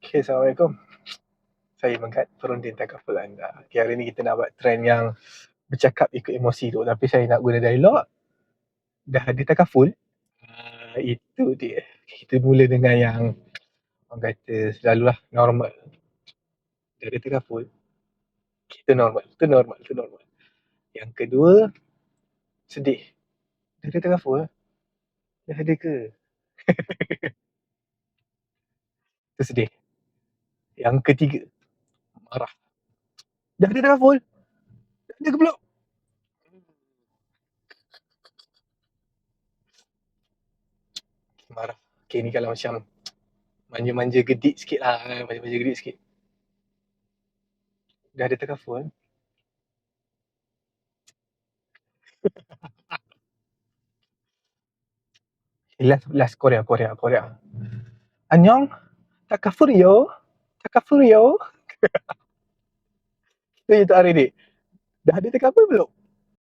Okay, Assalamualaikum. Saya Megat, perunding takaful anda. Okay, hari ni kita nak buat trend yang bercakap ikut emosi tu, tapi saya nak guna dialog. Dah ada takaful? Itu dia. Kita mula dengan yang orang kata selalulah normal. Dah ada takaful? Kita normal. Itu normal, itu normal. Yang kedua, sedih. Dah ada takaful? Dah ada ke? Itu sedih. Yang ketiga, marah. Dah ada takaful? Dah ada ke belum? Marah. Okay, ni kalau macam manja-manja gedik sikit lah. Manja-manja gedik sikit. Dah ada takaful? Last Korea. Annyeong, takaful yo. Itu untuk hari ni. Dah ada takaful belum?